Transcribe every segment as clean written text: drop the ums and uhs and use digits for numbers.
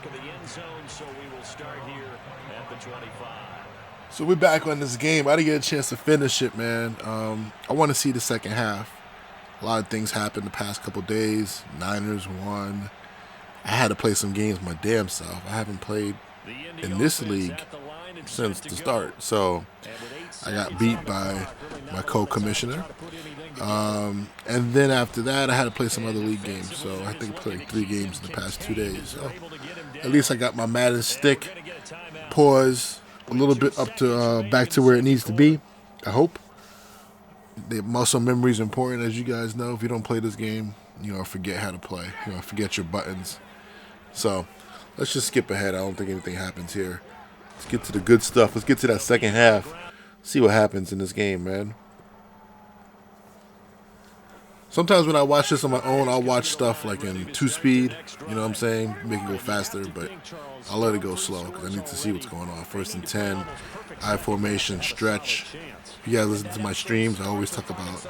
back of the end zone, so we will start here at the 25. So we're back on this game. I didn't get a chance to finish it, man. I want to see the second half. A lot of things happened the past couple days. Niners won. I had to play some games my damn self. I haven't played in this league since the start. So I got beat by my co-commissioner. And then after that, I had to play some other league games. So I think I played 3 games in the past 2 days. So at least I got my Madden stick pause a little bit up to back to where it needs to be. I hope. The muscle memory is important, as you guys know. If you don't play this game, forget how to play. Forget your buttons. So let's just skip ahead. I don't think anything happens here. Let's get to the good stuff. Let's get to that second half. See what happens in this game, man. Sometimes when I watch this on my own, I'll watch stuff like in 2-speed, you know what I'm saying? Make it go faster, but I'll let it go slow because I need to see what's going on. 1st and 10, I formation, stretch. If you guys listen to my streams, I always talk about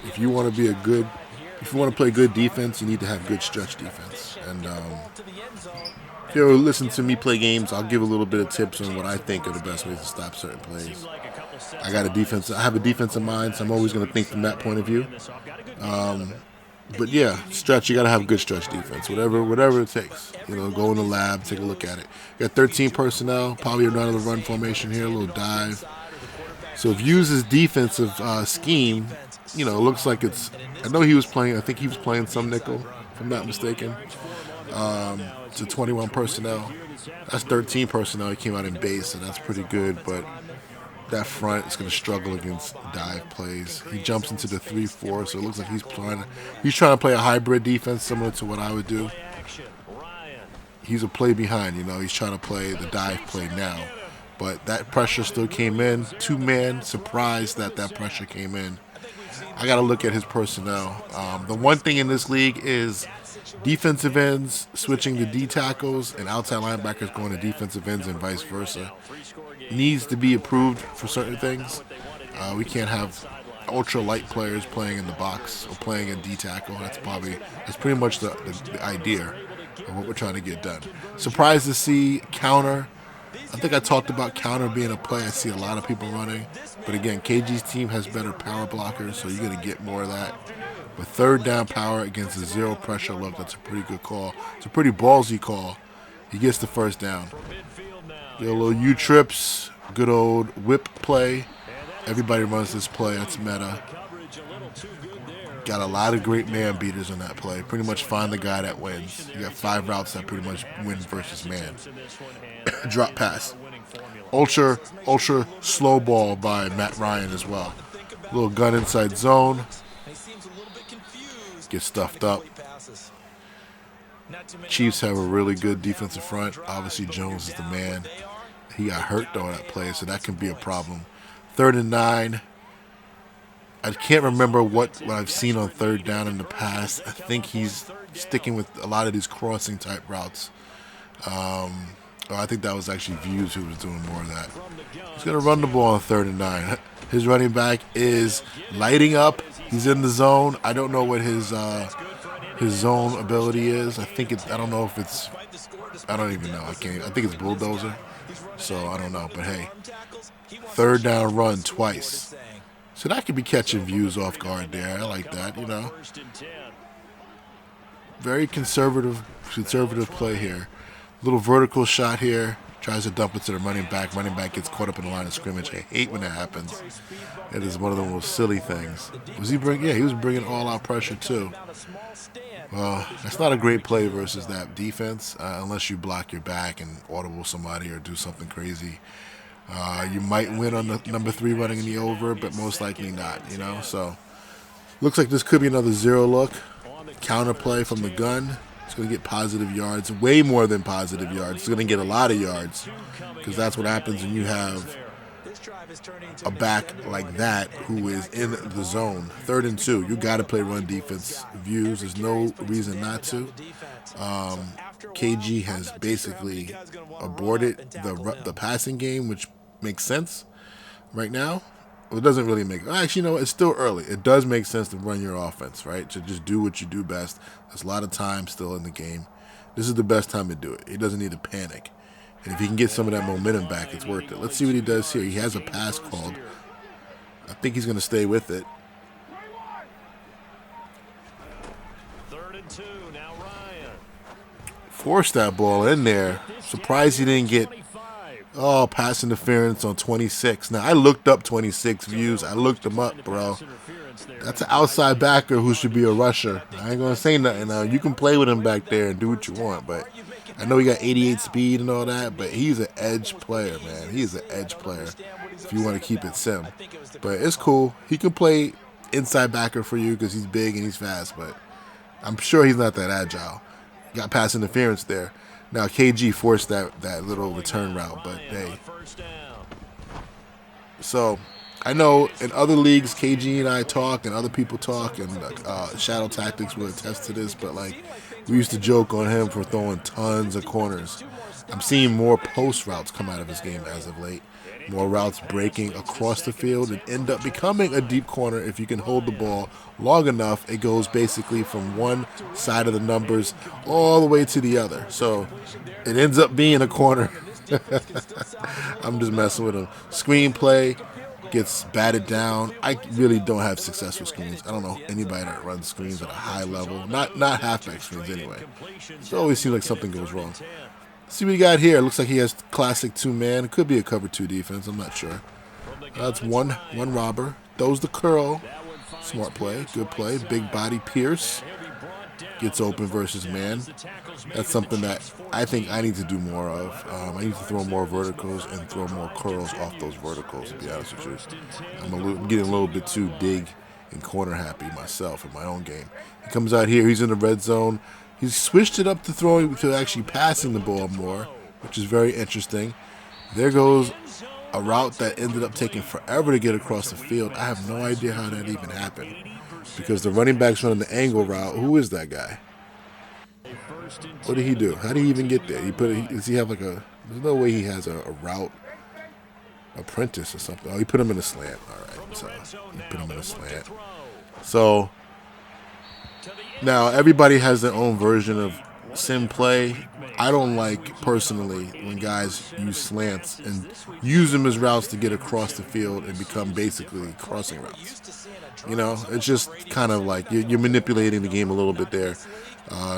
if you want to play good defense, you need to have good stretch defense. And if you ever listen to me play games, I'll give a little bit of tips on what I think are the best ways to stop certain plays. I have a defense in mind, so I'm always going to think from that point of view. But yeah, stretch. You got to have good stretch defense. Whatever it takes. Go in the lab, take a look at it. You got 13 personnel, probably another run formation here, a little dive. So if you use his defensive scheme, it looks like it's. I know he was playing. I think he was playing some nickel, if I'm not mistaken. To 21 personnel. That's 13 personnel. He came out in base, so that's pretty good. But that front is going to struggle against dive plays. He jumps into the 3-4, so it looks like he's trying to play a hybrid defense similar to what I would do. He's a play behind, he's trying to play the dive play now. But that pressure still came in. 2-man, surprised that pressure came in. I got to look at his personnel. The one thing in this league is defensive ends switching to D tackles and outside linebackers going to defensive ends and vice versa. Needs to be approved for certain things. We can't have ultra light players playing in the box or playing in D tackle. That's pretty much the idea of what we're trying to get done. Surprised to see counter. I think I talked about counter being a play I see a lot of people running. But again, KG's team has better power blockers, so you're going to get more of that. But 3rd down power against a 0 pressure look, that's a pretty good call. It's a pretty ballsy call. He gets the 1st down. Get a little U-trips, good old whip play. Everybody runs this play. That's meta. Got a lot of great man beaters on that play. Pretty much find the guy that wins. You got 5 routes that pretty much win versus man. Drop pass. Ultra slow ball by Matt Ryan as well. Little gun inside zone. Get stuffed up. Chiefs have a really good defensive front. Obviously, Jones is the man. He got hurt though that play, so that can be a problem. 3rd and 9. I can't remember what I've seen on 3rd down in the past. I think he's sticking with a lot of these crossing type routes. I think that was actually Views who was doing more of that. He's going to run the ball on 3rd and 9. His running back is lighting up. He's in the zone. I don't know what his zone ability is. I don't know if it's. I don't even know. I think it's bulldozer. So I don't know. But hey, 3rd down run twice. So that could be catching Views off guard there. I like that. Very conservative play here. Little vertical shot here. Tries to dump it to the running back. Running back gets caught up in the line of scrimmage. I hate when that happens. It is one of the most silly things. He was bringing all-out pressure too. Well, that's not a great play versus that defense unless you block your back and audible somebody or do something crazy. You might win on the number 3 running in the over, but most likely not. So looks like this could be another 0 look. Counter play from the gun. It's going to get positive yards, way more than positive yards. It's going to get a lot of yards because that's what happens when you have a back like that who is in the zone. 3rd and 2, you got to play run defense. Views, there's no reason not to. KG has basically aborted the passing game, which makes sense right now. Well, it doesn't really make. Actually, it's still early. It does make sense to run your offense, right? To just do what you do best. There's a lot of time still in the game. this is the best time to do it. He doesn't need to panic. And if he can get some of that momentum back, it's worth it. Let's see what he does here. He has a pass called. I think he's going to stay with it. 3rd and 2. Now Ryan. Forced that ball in there. Surprised he didn't get, pass interference on 26. Now, I looked up 26 views. I looked them up, bro. That's an outside backer who should be a rusher. I ain't going to say nothing now. You can play with him back there and do what you want, but I know he got 88 speed and all that, but he's an edge player, man. He's an edge player if you want to keep it sim. But it's cool. He can play inside backer for you because he's big and he's fast, but I'm sure he's not that agile. Got pass interference there. Now, KG forced that little return route, but hey. So, I know in other leagues, KG and I talk and other people talk, and Shadow Tactics will attest to this, but like, we used to joke on him for throwing tons of corners. I'm seeing more post routes come out of his game as of late. More routes breaking across the field and end up becoming a deep corner if you can hold the ball long enough. It goes basically from one side of the numbers all the way to the other. So it ends up being a corner. I'm just messing with him. Screenplay gets batted down. I really don't have success with screens. I don't know anybody that runs screens at a high level. Not halfback screens anyway. It always seems like something goes wrong. See what he got here. Looks like he has classic 2-man. It could be a cover 2 defense. I'm not sure. That's one robber. Throws the curl. Smart play. Good play. Big body Pierce. Gets open versus man. That's something that I think I need to do more of. I need to throw more verticals and throw more curls off those verticals, to be honest with you. I'm getting a little bit too big and corner happy myself in my own game. He comes out here. He's in the red zone. He's switched it up to throwing to actually passing the ball more, which is very interesting. There goes a route that ended up taking forever to get across the field. I have no idea how that even happened because the running back's running the angle route. Who is that guy? What did he do? How did he even get there? Does he have like a? There's no way he has a route apprentice or something. Oh, he put him in a slant. All right, so he put him in a slant. So. Now, everybody has their own version of sim play. I don't like, personally, when guys use slants and use them as routes to get across the field and become basically crossing routes. You know, it's just kind of like you're manipulating the game a little bit there.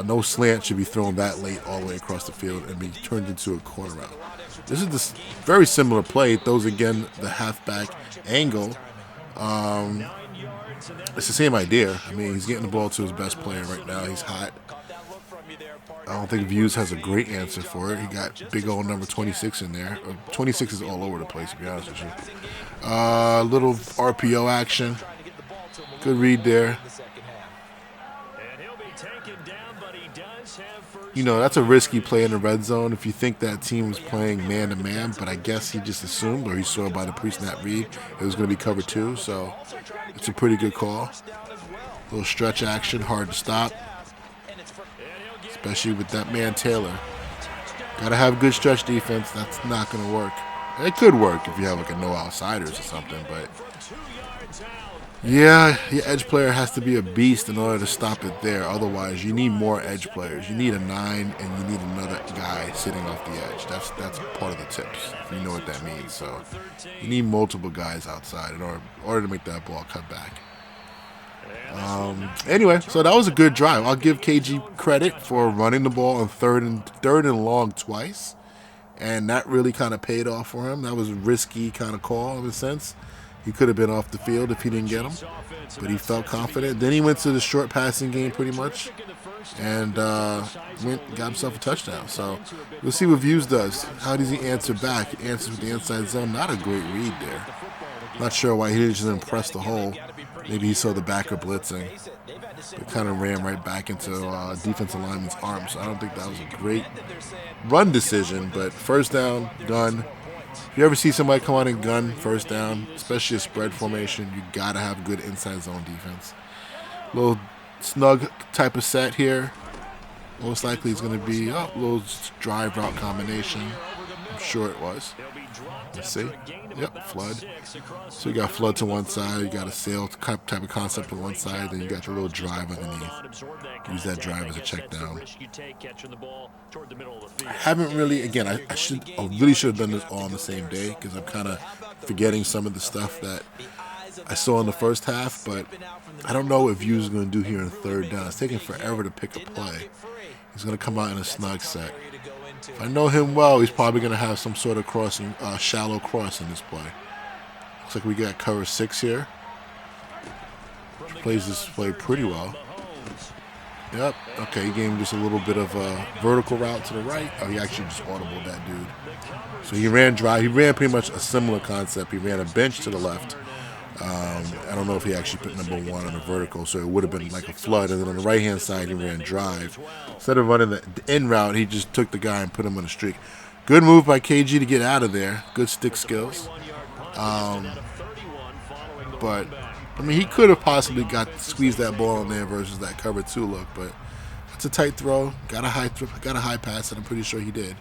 No slant should be thrown that late all the way across the field and be turned into a corner route. This is this very similar play. It throws, again, the halfback angle. It's the same idea. I mean, he's getting the ball to his best player right now. He's hot. I don't think Views has a great answer for it. He got big old number 26 in there. 26 is all over the place, to be honest with you. Little RPO action. Good read there. You know, that's a risky play in the red zone if you think that team was playing man-to-man, but I guess he just assumed, or he saw by the pre-snap read, it was going to be cover 2, so it's a pretty good call. A little stretch action, hard to stop, especially with that man Taylor. Got to have good stretch defense. That's not going to work. It could work if you have like a no outsiders or something, but yeah, your edge player has to be a beast in order to stop it there. Otherwise, you need more edge players. You need a 9, and you need another guy sitting off the edge. That's part of the tips, if you know what that means. So you need multiple guys outside in order to make that ball cut back. Anyway, so that was a good drive. I'll give KG credit for running the ball on third and long twice, and that really kind of paid off for him. That was a risky kind of call in a sense. He could have been off the field if he didn't get him, but he felt confident. Then he went to the short passing game pretty much and got himself a touchdown. So we'll see what Views does. How does he answer back? He answers with the inside zone. Not a great read there. Not sure why he didn't just press the hole. Maybe he saw the backer blitzing, but kind of ran right back into defensive lineman's arms. So I don't think that was a great run decision, but first down, done. If you ever see somebody come out and gun first down, especially a spread formation, you got to have good inside zone defense. Little snug type of set here. Most likely it's going to be a little drive route combination. I'm sure it was. Let's see. Yep, flood. So you got flood to one side, you got a sail type of concept to one side, then you got the little drive underneath. Use that drive as a check down. I haven't really, again, I really should have done this all on the same day because I'm kind of forgetting some of the stuff that I saw in the first half, but I don't know what Views is going to do here in third down. It's taking forever to pick a play. He's going to come out in a snug set. If I know him well, he's probably going to have some sort of crossing, shallow cross in this play. Looks like we got cover 6 here. Plays this play pretty well. Yep. Okay, he gave him just a little bit of a vertical route to the right. Oh, he actually just audibled that dude. So he ran drive. He ran pretty much a similar concept. He ran a bench to the left. I don't know if he actually put number 1 on the vertical, so it would have been like a flood. And then on the right-hand side, he ran drive. Instead of running the end route, he just took the guy and put him on a streak. Good move by KG to get out of there. Good stick skills. But, I mean, he could have possibly squeezed that ball in there versus that cover 2 look, but it's a tight throw. Got a high pass, and I'm pretty sure he did.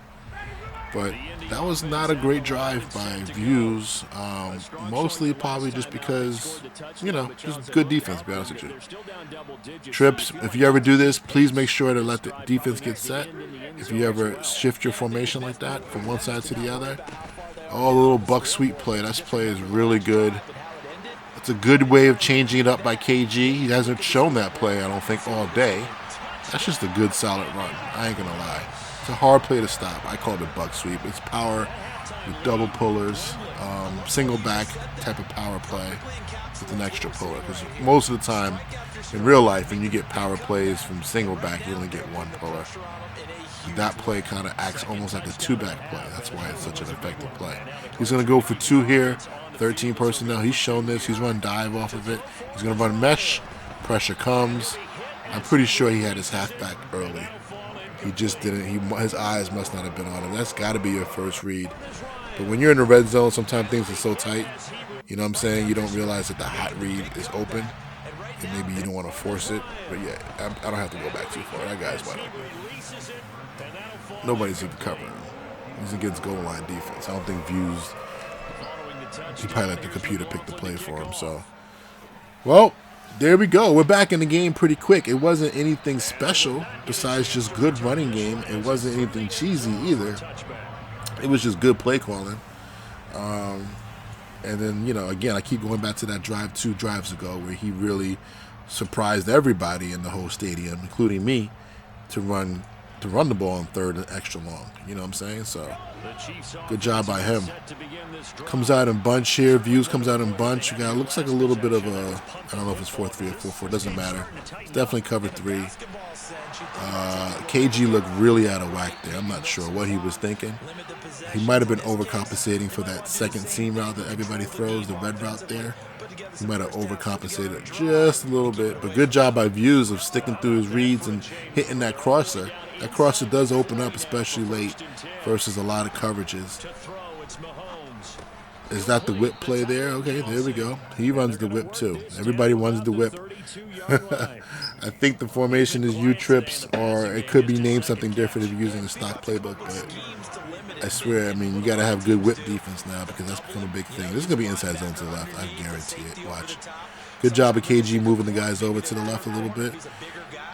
But that was not a great drive by Views, mostly probably just because, just good defense, to be honest with you. Trips, if you ever do this, please make sure to let the defense get set. If you ever shift your formation like that from one side to the other, oh, a little buck sweep play. That play is really good. It's a good way of changing it up by KG. He hasn't shown that play, I don't think, all day. That's just a good, solid run. I ain't going to lie. It's a hard play to stop. I call it a buck sweep. It's power with double pullers, single back type of power play with an extra puller. Because most of the time in real life, when you get power plays from single back, you only get one puller. That play kind of acts almost like a 2-back play. That's why it's such an effective play. He's going to go for 2 here. 13 personnel. He's shown this. He's run dive off of it. He's going to run mesh. Pressure comes. I'm pretty sure he had his halfback early. He just didn't. His eyes must not have been on him. That's got to be your first read. But when you're in the red zone, sometimes things are so tight. You know what I'm saying? You don't realize that the hot read is open. And maybe you don't want to force it. But yeah, I don't have to go back too far. That guy's wide open. Nobody's even covering him. He's against goal line defense. I don't think Views. He probably let the computer pick the play for him. So, well, there we go. We're back in the game pretty quick. It wasn't anything special besides just good running game. It wasn't anything cheesy either. It was just good play calling. And then, again, I keep going back to that drive 2 drives ago where he really surprised everybody in the whole stadium, including me, to run the ball on third and extra long. You know what I'm saying? So, good job by him. Comes out in bunch here. Views comes out in bunch. Looks like a little bit of a, I don't know if it's 4-3 or 4-4. It doesn't matter. It's definitely cover 3. KG looked really out of whack there. I'm not sure what he was thinking. He might have been overcompensating for that second seam route that everybody throws, the red route there. He might have overcompensated just a little bit. But good job by Views of sticking through his reads and hitting that crosser. That crosser does open up, especially late, versus a lot of coverages. Is that the whip play there? Okay, there we go. He runs the whip too. Everybody runs the whip. I think the formation is U-trips, or it could be named something different if you're using a stock playbook, but I swear, you got to have good whip defense now because that's become a big thing. This is going to be inside zone to the left. I guarantee it. Watch. Good job of KG moving the guys over to the left a little bit.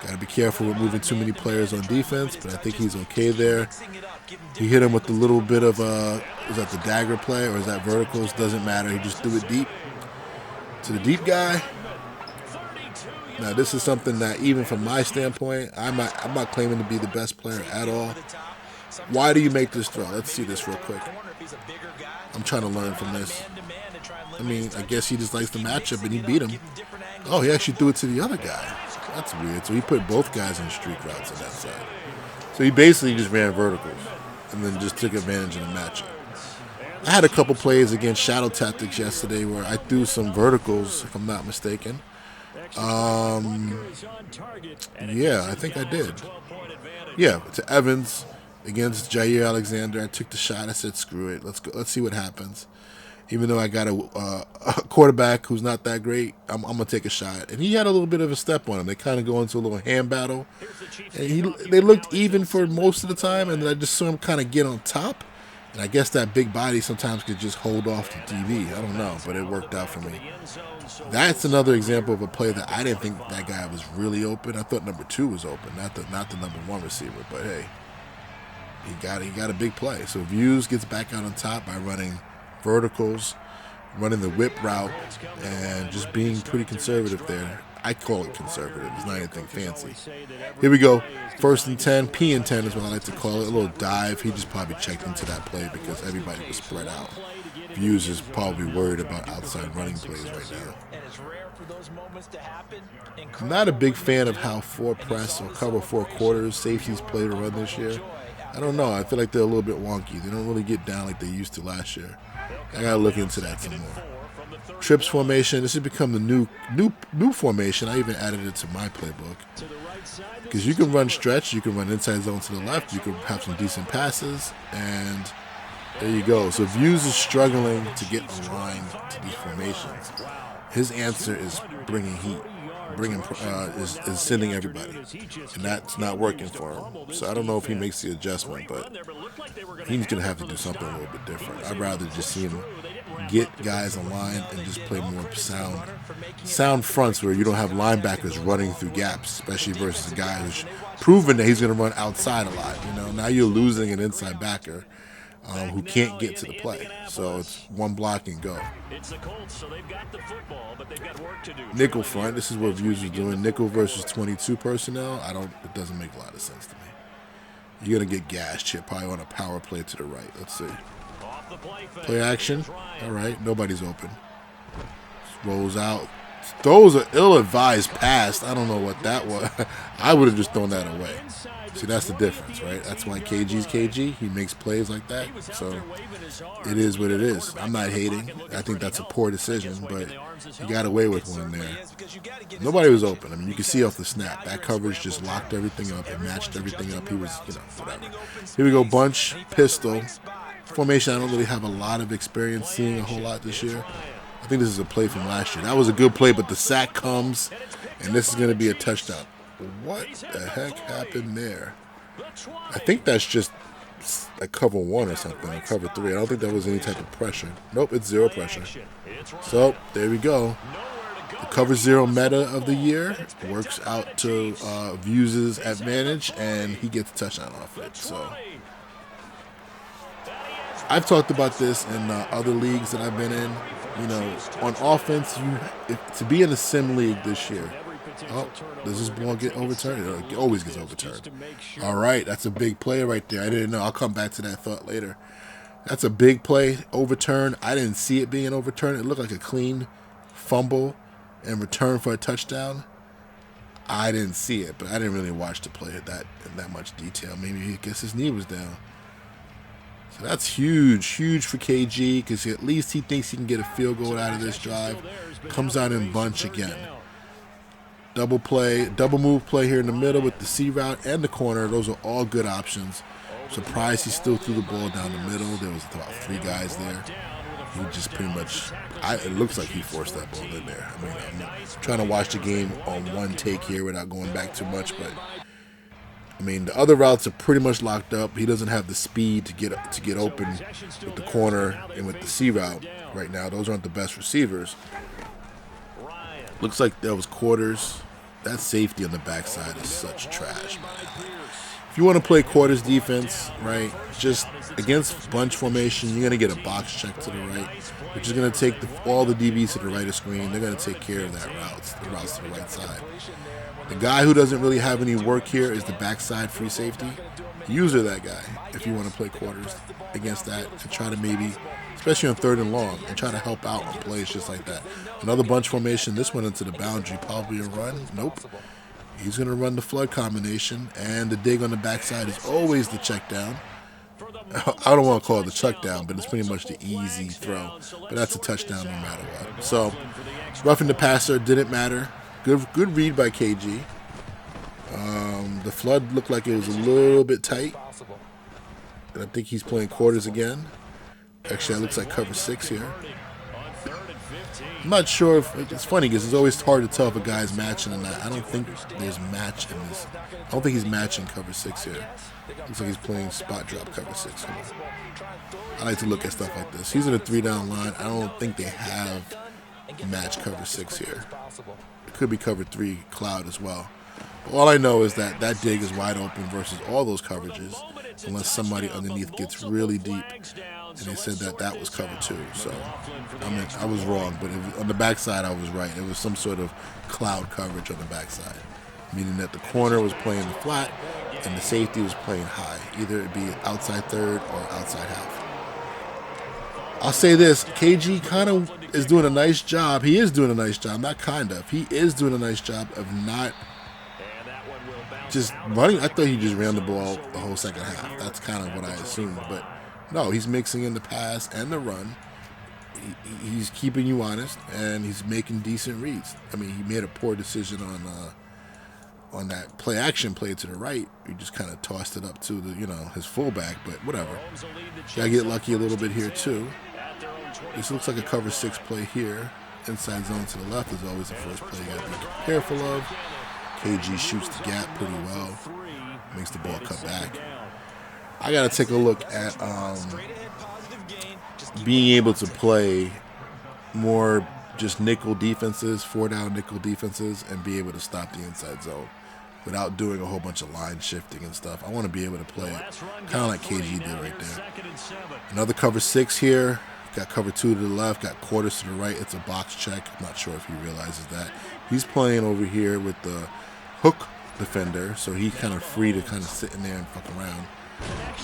Got to be careful with moving too many players on defense, but I think he's okay there. He hit him with a little bit of is that the dagger play or is that verticals? Doesn't matter. He just threw it deep to the deep guy. Now, this is something that even from my standpoint, I'm not claiming to be the best player at all. Why do you make this throw? Let's see this real quick. I'm trying to learn from this. I guess he just likes the matchup and he beat him. Oh, he actually threw it to the other guy. That's weird. So he put both guys in streak routes on that side. So he basically just ran verticals and then just took advantage of the matchup. I had a couple plays against Shadow Tactics yesterday where I threw some verticals, if I'm not mistaken. Yeah, I think I did. Yeah, to Evans against Jair Alexander. I took the shot. I said, screw it. Let's go. Let's see what happens. Even though I got a quarterback who's not that great, I'm going to take a shot. And he had a little bit of a step on him. They kind of go into a little hand battle. And they looked even for most of the time, and then I just saw him kind of get on top. And I guess that big body sometimes could just hold off the DB. I don't know, but it worked out for me. That's another example of a play that I didn't think that guy was really open. I thought number 2 was open, not the number 1 receiver. But hey, he got a big play. So Views gets back out on top by running verticals, running the whip route, and just being pretty conservative there. I call it conservative. It's not anything fancy. Here we go. 1st and 10. P and 10 is what I like to call it. A little dive. He just probably checked into that play because everybody was spread out. Views is probably worried about outside running plays right now. I'm not a big fan of how 4 press or cover 4 quarters safeties play to run this year. I don't know. I feel like they're a little bit wonky. They don't really get down like they used to last year. I gotta look into that some more. Trips formation. This has become the new formation. I even added it to my playbook because you can run stretch, you can run inside zone to the left, you can have some decent passes, and there you go. So Views is struggling to get aligned to these formations. His answer is bringing heat, is sending everybody, and that's not working for him. So I don't know if he makes the adjustment, but he's gonna have to do something a little bit different. I'd rather just see him get guys aligned and just play more sound fronts where you don't have linebackers running through gaps, especially versus a guy who's proven that he's going to run outside a lot. You know, now you're losing an inside backer who can't get to the play. So it's one block and go. Nickel front. This is what Views is doing. Nickel versus 22 personnel. It doesn't make a lot of sense to me. You're going to get gashed here, probably on a power play to the right. Let's see. Play action. All right, nobody's open. Just rolls out. Throws an ill-advised pass. I don't know what that was. I would have just thrown that away. See, that's the difference, right? That's why KG's KG. He makes plays like that. So it is what it is. I'm not hating. I think that's a poor decision, but he got away with one there. Nobody was open. I mean, you can see off the snap. That coverage just locked everything up. It matched everything up. He was, whatever. Here we go. Bunch, pistol. Formation I don't really have a lot of experience seeing a whole lot this year. I think this is a play from last year. That was a good play, but the sack comes, and this is going to be a touchdown. What the heck happened there? I think that's just a cover 1 or something, or cover 3. I don't think that was any type of pressure. Nope, it's 0 pressure. So, there we go. The cover 0 meta of the year works out to Views' advantage, and he gets a touchdown off it. So I've talked about this in other leagues that I've been in. You know, on offense, to be in a sim league this year. Oh, does this ball get overturned? It always gets overturned. All right, that's a big play right there. I didn't know. I'll come back to that thought later. That's a big play, overturned. I didn't see it being overturned. It looked like a clean fumble and return for a touchdown. I didn't see it, but I didn't really watch the play in that much detail. Maybe I guess his knee was down. So that's huge for KG because at least he thinks he can get a field goal out of this drive. Comes out in bunch again. Double move play here in the middle with the C route and the corner. Those are all good options. Surprised he still threw the ball down the middle. There was about 3 guys there. He just pretty much, it looks like he forced that ball in there. I mean, I'm trying to watch the game on one take here without going back too much, but I mean, the other routes are pretty much locked up. He doesn't have the speed to get open with the corner and with the C route right now. Those aren't the best receivers. Looks like that was quarters. That safety on the backside is such trash, man. If you want to play quarters defense, right, just against bunch formation, you're going to get a box check to the right, which is going to take all the DBs to the right of screen. They're going to take care of that the routes to the right side. The guy who doesn't really have any work here is the backside free safety. User that guy if you want to play quarters against that and try to maybe, especially on 3rd and long, and try to help out on plays just like that. Another bunch formation. This went into the boundary. Probably a run. Nope. He's going to run the flood combination, and the dig on the backside is always the check down. I don't want to call it the chuck down, but it's pretty much the easy throw. But that's a touchdown no matter what. So roughing the passer didn't matter. Good read by KG. The flood looked like it was a little bit tight. And I think he's playing quarters again. Actually, that looks like cover 6 here. I'm not sure if it's funny because it's always hard to tell if a guy's matching or not. I don't think there's match in this. I don't think he's matching cover 6 here. Looks like he's playing spot drop cover 6. Hold on. I like to look at stuff like this. He's in a 3-down line. I don't think they have match cover 6 here. It could be cover 3 cloud as well. But all I know is that that dig is wide open versus all those coverages, unless somebody underneath gets really deep. And they said that that was cover 2. So I was wrong, but on the backside I was right. It was some sort of cloud coverage on the backside, meaning that the corner was playing the flat and the safety was playing high. Either it be outside third or outside half. I'll say this, KG kind of is doing a nice job. He is doing a nice job, not kind of. He is doing a nice job of not just running. I thought he just ran the ball the whole second half. That's kind of what I assumed. But no, he's mixing in the pass and the run. He's keeping you honest, and he's making decent reads. I mean, he made a poor decision on that play action play to the right. He just kind of tossed it up to the his fullback, but whatever. Gotta get lucky a little bit here too. This looks like a cover 6 play here. Inside zone to the left is always the first play you gotta be careful of. KG shoots the gap pretty well, makes the ball cut back. I gotta take a look at being able to play more just nickel defenses, 4-down nickel defenses, and be able to stop the inside zone without doing a whole bunch of line shifting and stuff. I want to be able to play it kind of like KG did right there. Another cover 6 here. Got cover 2 to the left, got quarters to the right. It's a box check. I'm not sure if he realizes that. He's playing over here with the hook defender, so he's kind of free to kind of sit in there and fuck around.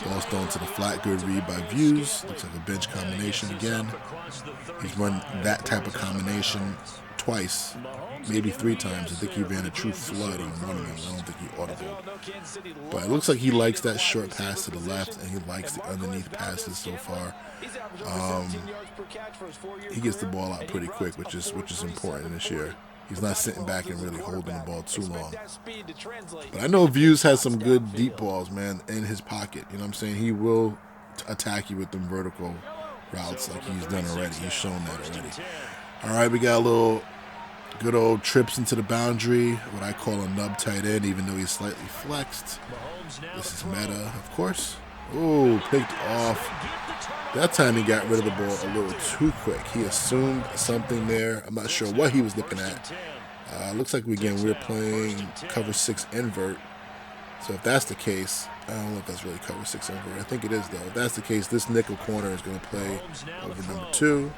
Ball's thrown to the flat, good read by Views. Looks like a bench combination again. He's run that type of combination twice, maybe 3 times. I think he ran a true flood on one of them. I don't think he audibled. But it looks like he likes that short pass to the left, and he likes the underneath passes so far. He gets the ball out pretty quick, which is important this year. He's not sitting back and really holding the ball too long. But I know Views has some good deep balls, man, in his pocket. You know what I'm saying? He will attack you with them vertical routes like he's done already. He's shown that already. All right, we got a little good old trips into the boundary, what I call a nub tight end, even though he's slightly flexed. This is meta, of course. Oh, picked off. That time he got rid of the ball a little too quick. He assumed something there. I'm not sure what he was looking at. Looks like, we're playing cover 6 invert. So if that's the case, I don't know if that's really cover 6 invert. I think it is, though. If that's the case, this nickel corner is going to play over number 2.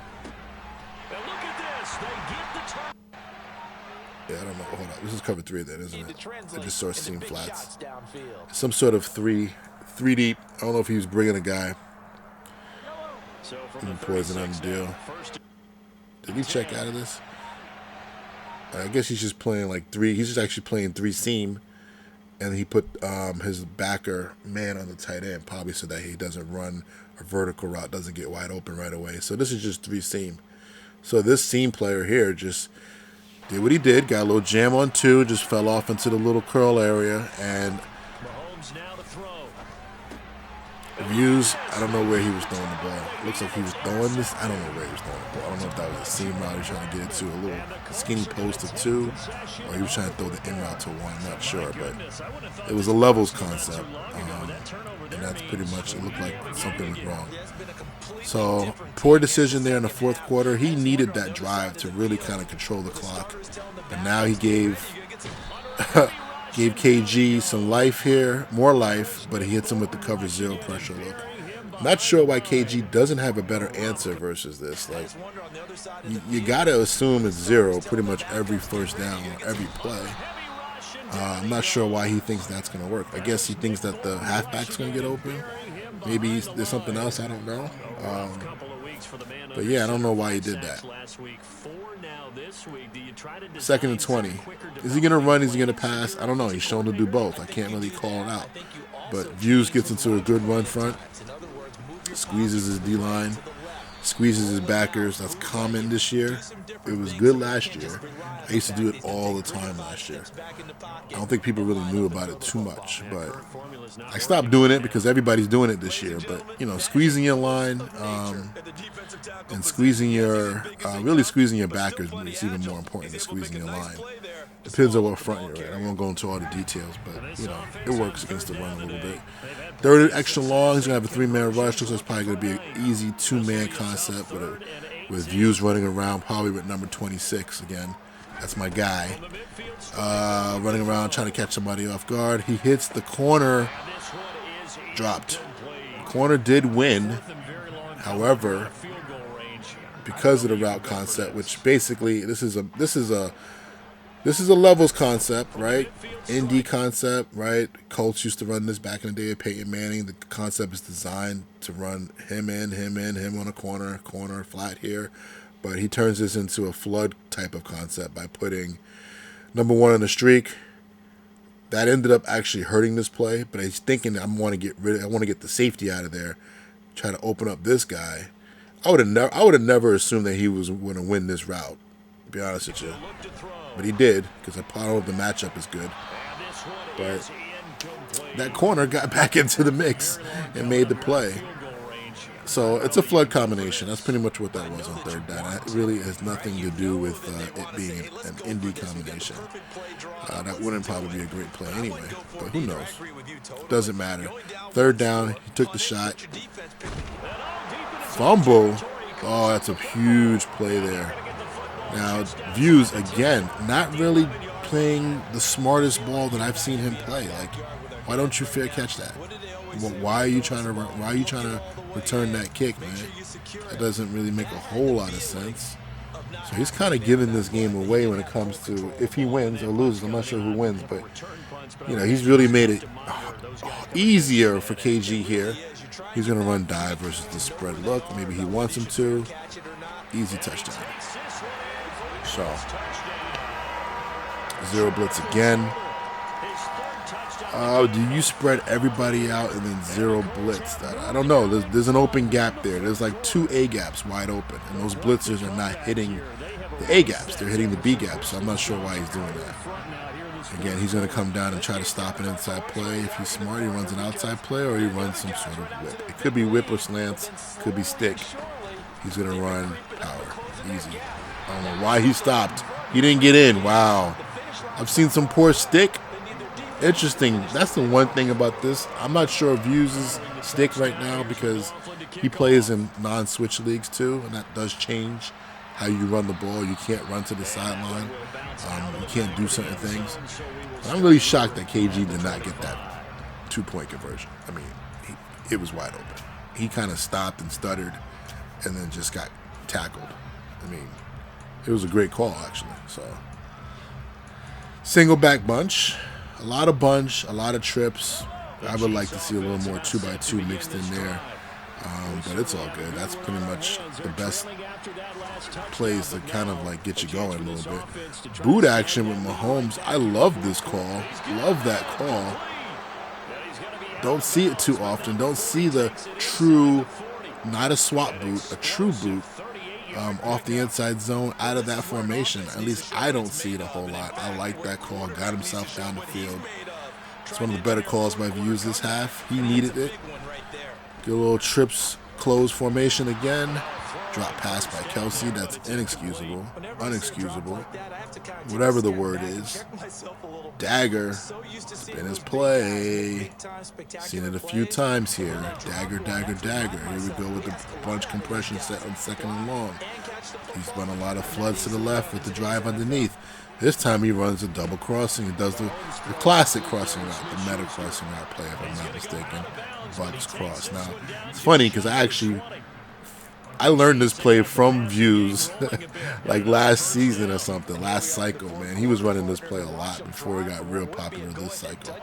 Yeah, I don't know. Hold on. This is cover 3 then, isn't it? I just saw seam flats. Some sort of 3 deep. I don't know if he was bringing a guy. And poison on the deal. Did he check out of this? I guess he's just playing like 3. He's just actually playing 3 seam. And he put his backer man on the tight end, probably so that he doesn't run a vertical route, doesn't get wide open right away. So this is just 3 seam. So this seam player here just did what he did, got a little jam on 2, just fell off into the little curl area, and Views, I don't know where he was throwing the ball. Looks like he was throwing this. I don't know where he was throwing the ball. I don't know if that was a seam route he was trying to get it to, a little skinny post to 2, or he was trying to throw the in route to 1. I'm not sure, but it was a levels concept, and that's pretty much, it looked like something was wrong. So, poor decision there in the 4th quarter. He needed that drive to really kind of control the clock, but now he gave KG some life here, more life, but he hits him with the cover 0 pressure look. Not sure why KG doesn't have a better answer versus this. Like, you got to assume it's 0 pretty much every first down or every play. I'm not sure why he thinks that's going to work. I guess he thinks that the halfback's going to get open. Maybe there's something else, I don't know. But yeah, I don't know why he did that. 2nd and 20. Is he going to run? Is he going to pass? I don't know. He's shown to do both. I can't really call it out. But Views gets into a good run front. Squeezes his D-line. Squeezes his backers. That's common this year. It was good last year. I used to do it all the time last year. I don't think people really knew about it too much, but I stopped doing it because everybody's doing it this year. But, you know, squeezing your line and squeezing your, really squeezing your backers is even more important than squeezing your line. Depends on what front you're at. I won't go into all the details, but, you know, it works against the run a little bit. Third extra long, he's going to have a 3-man rush. Looks like it's probably going to be an easy 2-man concept with views running around, probably with number 26 again. That's my guy. Running around trying to catch somebody off guard. He hits the corner. Dropped. The corner did win. However, because of the route concept, which basically this is a levels concept, right? ND concept, right? Colts used to run this back in the day of Peyton Manning. The concept is designed to run him on a corner, flat here. But he turns this into a flood type of concept by putting number 1 on the streak. That ended up actually hurting this play, but he's thinking I want to get the safety out of there, try to open up this guy. I would have never assumed that he was going to win this route, to be honest with you. But he did, because I don't know if the matchup is good. But that corner got back into the mix and made the play. So it's a flood combination. That's pretty much what that was on third down. It really has nothing to do with it being an ND combination. That wouldn't probably be a great play anyway, but who knows? Doesn't matter. Third down, he took the shot. Fumble. Oh, that's a huge play there. Now, Views, again, not really playing the smartest ball that I've seen him play. Like, why don't you fair catch that? Why are you trying to return that kick, man? That doesn't really make a whole lot of sense. So he's kind of giving this game away when it comes to if he wins or loses. I'm not sure who wins, but you know he's really made it easier for KG here. He's going to run dive versus the spread look. Maybe he wants him to. Easy touchdown. So 0 blitz again. Do you spread everybody out and then 0 blitz? I don't know. There's an open gap there. There's like 2 A gaps wide open, and those blitzers are not hitting the A gaps. They're hitting the B gaps, so I'm not sure why he's doing that. Again, he's going to come down and try to stop an inside play. If he's smart, he runs an outside play or he runs some sort of whip. It could be whip or slants. Could be stick. He's going to run power. Easy. I don't know why he stopped. He didn't get in. Wow. I've seen some poor stick. Interesting. That's the one thing about this. I'm not sure if Views is stick right now because he plays in non-switch leagues too, and that does change how you run the ball. You can't run to the sideline. You can't do certain things. But I'm really shocked that KG did not get that 2-point conversion. I mean, it was wide open. He kind of stopped and stuttered and then just got tackled. I mean, it was a great call, actually. So, single back bunch. A lot of bunch, a lot of trips. I would like to see a little more 2x2 mixed in there. But it's all good. That's pretty much the best plays to kind of like get you going a little bit. Boot action with Mahomes. I love this call. Love that call. Don't see it too often. Don't see the true, not a swap boot, a true boot off the inside zone out of that formation. At least I don't see it a whole lot. I like that call. Got himself down the field. It's one of the better calls by Views this half. He needed it. Get a little trips close formation again. Drop pass by Kelsey. That's inexcusable. Unexcusable. Whatever the word is. Dagger. Spin his play. Seen it a few times here. Dagger, dagger, dagger. Here we go with the bunch compression set on 2nd and long. He's run a lot of floods to the left with the drive underneath. This time he runs a double crossing. He does the classic crossing route, the meta crossing route play, if I'm not mistaken. Bucks cross. Now, it's funny because I learned this play from Views like last season or something, last cycle, man. He was running this play a lot before it got real popular this cycle.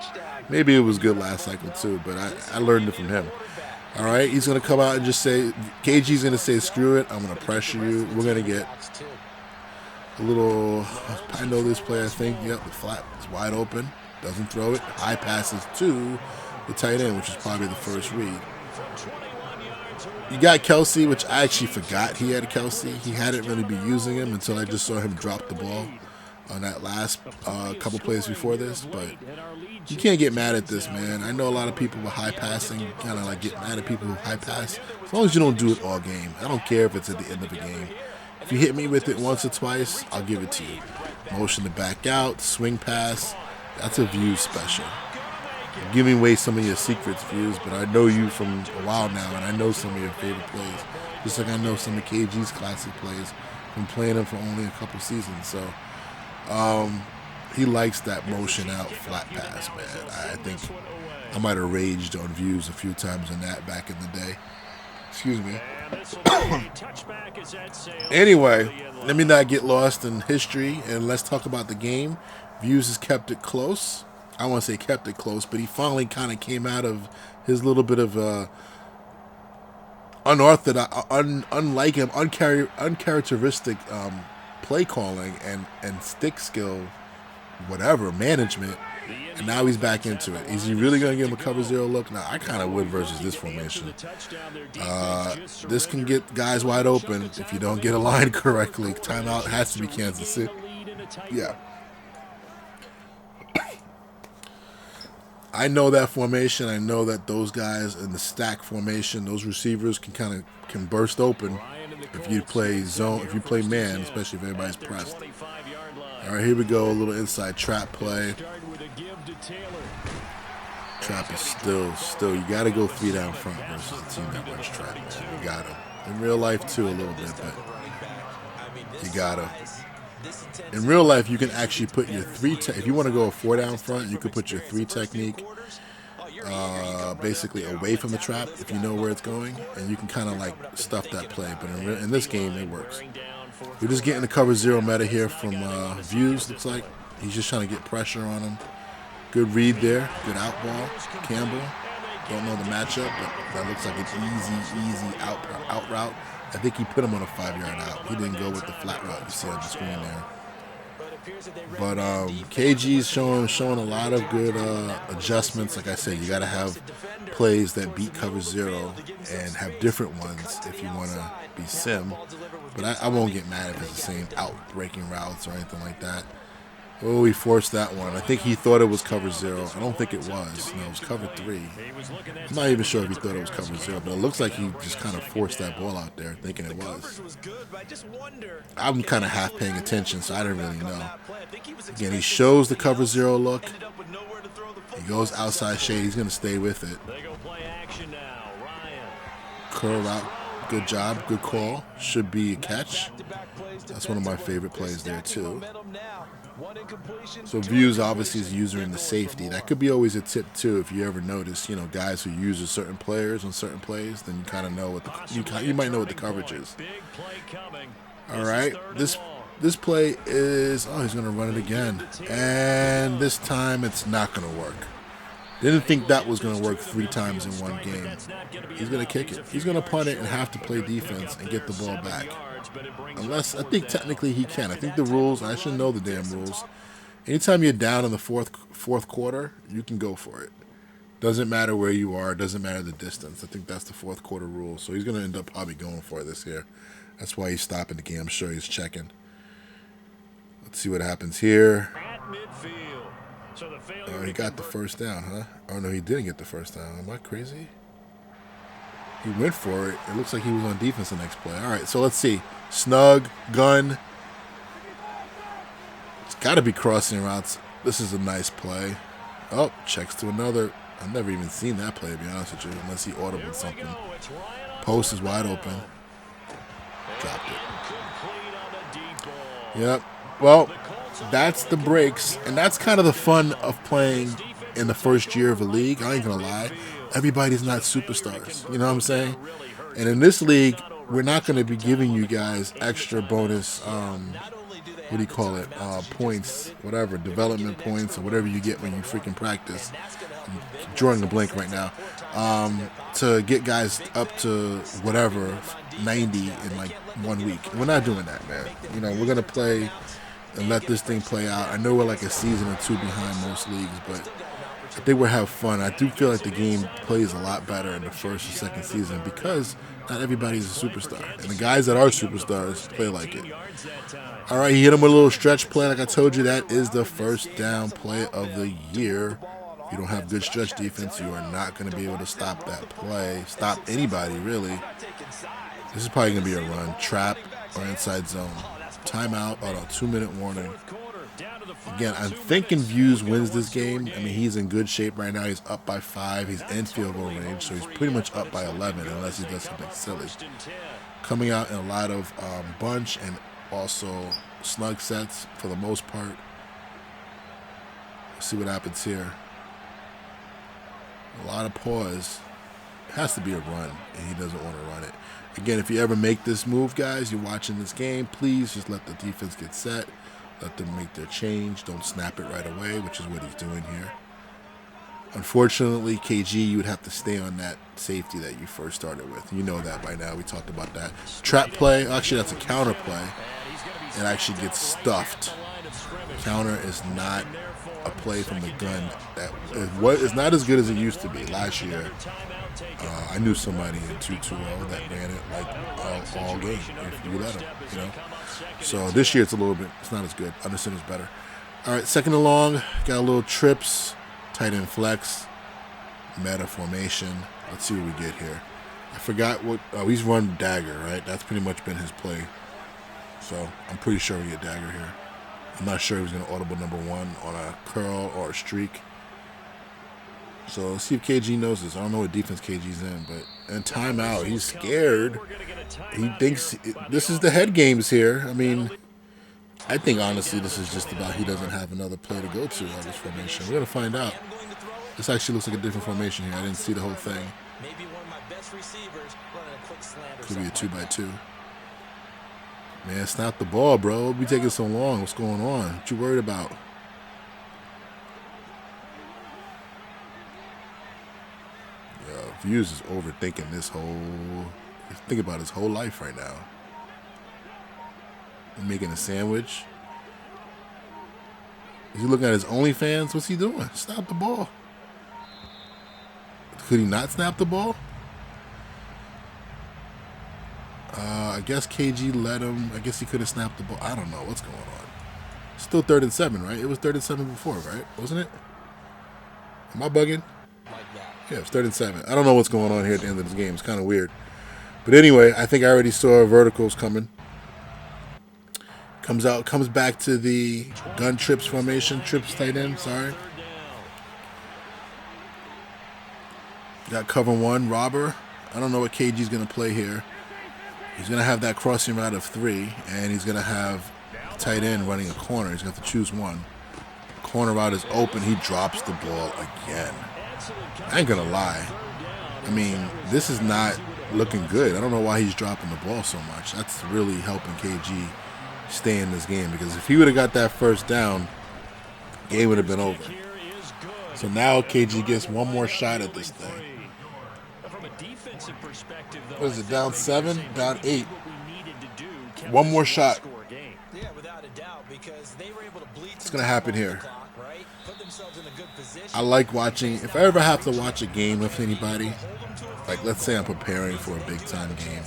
Maybe it was good last cycle too, but I learned it from him. All right, he's going to come out and just say, KG's going to say, screw it, I'm going to pressure you. We're going to get a little, I know this play, I think. Yep, the flat is wide open. Doesn't throw it. High passes to the tight end, which is probably the first read. You got Kelsey, which I actually forgot he had Kelsey. He hadn't really been using him until I just saw him drop the ball on that last couple plays before this. But you can't get mad at this, man. I know a lot of people with high passing kind of like get mad at people who high pass. As long as you don't do it all game. I don't care if it's at the end of the game. If you hit me with it once or twice, I'll give it to you. Motion to back out, swing pass. That's a view special. You're giving away some of your secrets, Views, but I know you from a while now, and I know some of your favorite plays. Just like I know some of KG's classic plays from playing them for only a couple seasons. So he likes that motion out flat pass, man. I think I might have raged on Views a few times on that back in the day. Excuse me. Anyway, let me not get lost in history, and let's talk about the game. Views has kept it close. I want to say kept it close, but he finally kind of came out of his little bit of unorthodox, unlike him, uncharacteristic play calling and stick skill, whatever, management, and now he's back into it. Is he really going to give him a cover zero look? Now, I kind of would versus this formation. This can get guys wide open if you don't get a line correctly. Timeout has to be Kansas City. Yeah. I know that formation. I know that those guys in the stack formation, those receivers can burst open if you play zone, if you play man, especially if everybody's pressed. All right, here we go. A little inside trap play. Trap is still. You got to go 3 down front versus a team that runs trap. Man. You got to. In real life too, a little bit, but you got to. In real life, you can actually put your if you want to go a 4 down front, you could put your 3 technique basically away from the trap if you know where it's going, and you can kind of like stuff that play. But in this game, it works. We're just getting the cover zero meta here from Views. Looks like he's just trying to get pressure on him. Good read there. Good out ball. Campbell. Don't know the matchup, but that looks like an easy out route. I think he put him on a 5-yard out. He didn't go with the flat route you see on the screen there. But KG's showing a lot of good adjustments. Like I said, you got to have plays that beat cover zero and have different ones if you want to be sim. But I won't get mad if it's the same out-breaking routes or anything like that. Oh, he forced that one. I think he thought it was cover zero. I don't think it was. No, it was cover 3. I'm not even sure if he thought it was cover zero, but it looks like he just kind of forced that ball out there thinking it was. I'm kind of half paying attention, so I didn't really know. Again, he shows the cover zero look. He goes outside shade. He's going to stay with it. Curl out. Good job. Good call. Should be a catch. That's one of my favorite plays there, too. So Views obviously is using the safety. That could be always a tip too. If you ever notice, guys who use certain players on certain plays, then you kind of know what you might know what the coverage is. All right, this play is he's gonna run it again, and this time it's not gonna work. Didn't think that was gonna work 3 times in one game. He's gonna kick it. He's gonna punt it and have to play defense and get the ball back. Unless, I think technically he can. I think the rules, I should know the damn rules. Anytime you're down in the fourth quarter, you can go for it. Doesn't matter where you are. Doesn't matter the distance. I think that's the fourth quarter rule. So he's going to end up probably going for this here. That's why he's stopping the game. I'm sure he's checking. Let's see what happens here. Oh, he got the first down, huh? Oh, no, he didn't get the first down. Am I crazy? He went for it. It looks like he was on defense the next play. All right, so let's see. Snug, gun. It's got to be crossing routes. This is a nice play. Oh, checks to another. I've never even seen that play, to be honest with you, unless he audibled something. Post is wide open. Dropped it. Yep. Well, that's the breaks, and that's kind of the fun of playing in the first year of a league. I ain't going to lie. Everybody's not superstars. You know what I'm saying? And in this league, we're not going to be giving you guys extra bonus, what do you call it, points, whatever, development points or whatever you get when you freaking practice. I'm drawing a blank right now. To get guys up to whatever, 90 in like 1 week. We're not doing that, man. We're going to play and let this thing play out. I know we're like a season or 2 behind most leagues, but I think we'll have fun. I do feel like the game plays a lot better in the first or second season because not everybody's a superstar. And the guys that are superstars play like it. All right, he hit him with a little stretch play. Like I told you, that is the first down play of the year. If you don't have good stretch defense, you are not going to be able to stop that play. Stop anybody, really. This is probably going to be a run, trap, or inside zone. Timeout. Oh, no, 2-minute warning. Again, I'm thinking Views wins this game. I mean, he's in good shape right now. He's up by 5. He's in field goal range, so he's pretty much up by 11 unless he does something silly. Coming out in a lot of bunch and also snug sets for the most part. Let's see what happens here. A lot of pause. It has to be a run, and he doesn't want to run it. Again, if you ever make this move, guys, you're watching this game, please just let the defense get set. Let them make their change. Don't snap it right away, which is what he's doing here. Unfortunately, KG, you would have to stay on that safety that you first started with. You know that by now. We talked about that. Trap play. Actually, that's a counter play. It actually gets stuffed. Counter is not a play from the gun. It's not as good as it used to be. Last year, I knew somebody in 2-2-0 that ran it like all game if you let him, you know. So this year it's not as good. Anderson is better. All right, second and long, got a little trips, tight end flex, meta formation. Let's see what we get here. I forgot what, he's run dagger, right? That's pretty much been his play. So I'm pretty sure we get dagger here. I'm not sure he was going to audible number 1 on a curl or a streak. So let's see if KG knows this. I don't know what defense KG's in, but in timeout, he's scared. He thinks this is the head games here. I mean, I think honestly this is just about he doesn't have another play to go to on this formation. We're going to find out. This actually looks like a different formation here. I didn't see the whole thing. Could be a 2x2. Man, snap the ball, bro. What be taking so long? What's going on? What you worried about? Views is overthinking this whole. Think about his whole life right now. Making a sandwich. Is he looking at his OnlyFans? What's he doing? Snap the ball. Could he not snap the ball? I guess KG let him. I guess he could have snapped the ball. I don't know what's going on. Still 3rd and 7, right? It was 3rd and 7 before, right? Wasn't it? Am I bugging? Yeah, it's 3rd and 7. I don't know what's going on here at the end of this game. It's kind of weird. But anyway, I think I already saw verticals coming. Comes back to the gun trips formation. Trips tight end, sorry. Got cover 1, robber. I don't know what KG's going to play here. He's going to have that crossing route of 3, and he's going to have the tight end running a corner. He's going to have to choose one. Corner route is open. He drops the ball again. I ain't gonna lie. I mean, this is not looking good. I don't know why he's dropping the ball so much. That's really helping KG stay in this game, because if he would have got that first down, the game would have been over. So now KG gets one more shot at this thing. What is it, down 7? Down 8. One more shot. It's going to happen here. I like watching, if I ever have to watch a game with anybody, like let's say I'm preparing for a big-time game,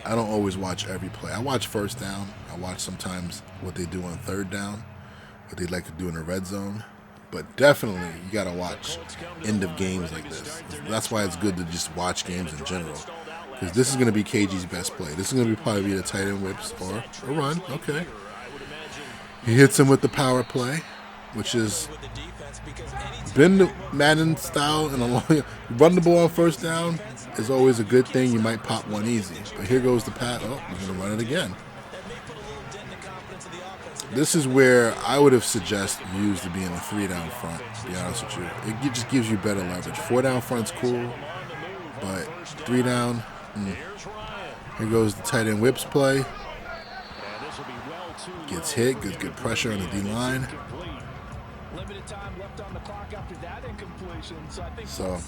I don't always watch every play. I watch first down. I watch sometimes what they do on 3rd down, what they like to do in the red zone. But definitely, you got to watch end of games like this. That's why it's good to just watch games in general. Because this is going to be KG's best play. This is going to be probably the tight end whips or a run. Okay. He hits him with the power play, which is been the Madden style. And run the ball on first down is always a good thing. You might pop one easy. But here goes the pat. Oh, he's going to run it again. This is where I would have suggested Muse to be in a 3-down front, to be honest with you. It just gives you better leverage. 4-down front's cool, but 3-down, Here goes the tight end whips play. Gets hit, gets good pressure on the D-line. So,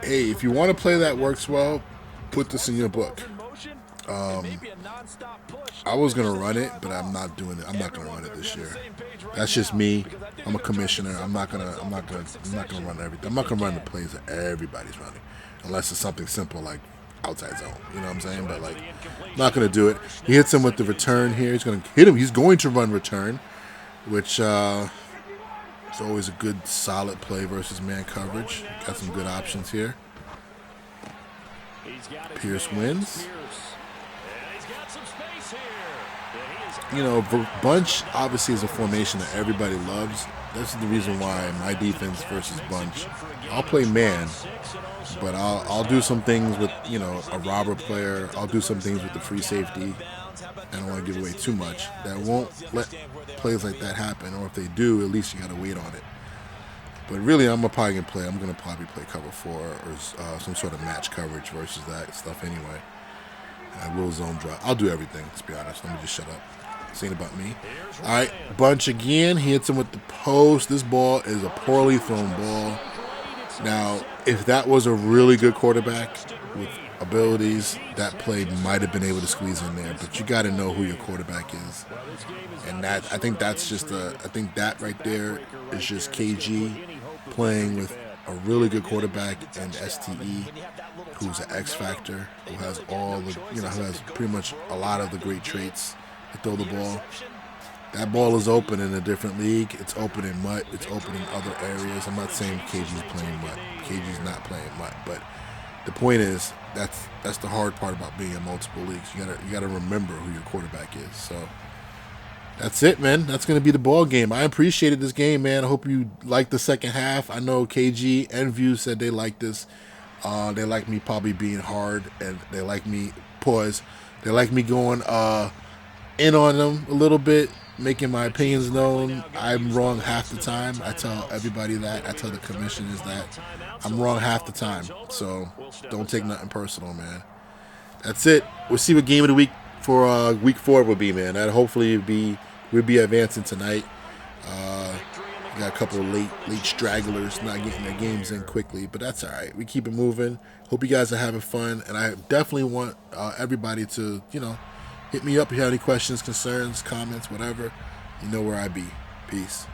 hey, if you want to play that works well, put this in your book. I was gonna run it, but I'm not doing it. I'm not gonna run it this year. That's just me. I'm a commissioner. I'm not gonna run everything. I'm not gonna run the plays that everybody's running, unless it's something simple like outside zone. You know what I'm saying? But like, not gonna do it. He hits him with the return here. He's gonna hit him. He's going to run return, which is always a good solid play versus man coverage. Got some good options here. Pierce wins. You know, bunch obviously is a formation that everybody loves. This is the reason why my defense versus bunch. I'll play man, but I'll do some things with, you know, a robber player. I'll do some things with the free safety. I don't want to give away too much. That won't let plays like that happen, or if they do, at least you got to wait on it. But really, I'm probably going to play cover 4 or some sort of match coverage versus that stuff anyway. I will zone drop. I'll do everything, let's be honest. Let me just shut up. This ain't about me. All right, bunch again. He hits him with the post. This ball is a poorly thrown ball. Now, if that was a really good quarterback with abilities, that play might have been able to squeeze in there. But you got to know who your quarterback is, and I think that right there is just KG playing with a really good quarterback and STE, who's an X factor, who has all the, who has pretty much a lot of the great traits to throw the ball. That ball is open in a different league. It's open in MUT. It's open in other areas. I'm not saying KG's playing MUT. KG's not playing MUT, but the point is that's the hard part about being in multiple leagues. You gotta remember who your quarterback is. So that's it, man. That's gonna be the ball game. I appreciated this game, man. I hope you liked the second half. I know KG and View said they liked this. They like me probably being hard, and they like me They like me going in on them a little bit, making my opinions known. I'm wrong half the time. I tell everybody that. I tell the commissioners that. I'm wrong half the time. So don't take nothing personal, man. That's it. We'll see what game of the week for week 4 will be, man. That hopefully we'll be advancing tonight. Got a couple of late stragglers not getting their games in quickly, but that's all right. We keep it moving. Hope you guys are having fun, and I definitely want everybody to, hit me up if you have any questions, concerns, comments, whatever. You know where I be. Peace.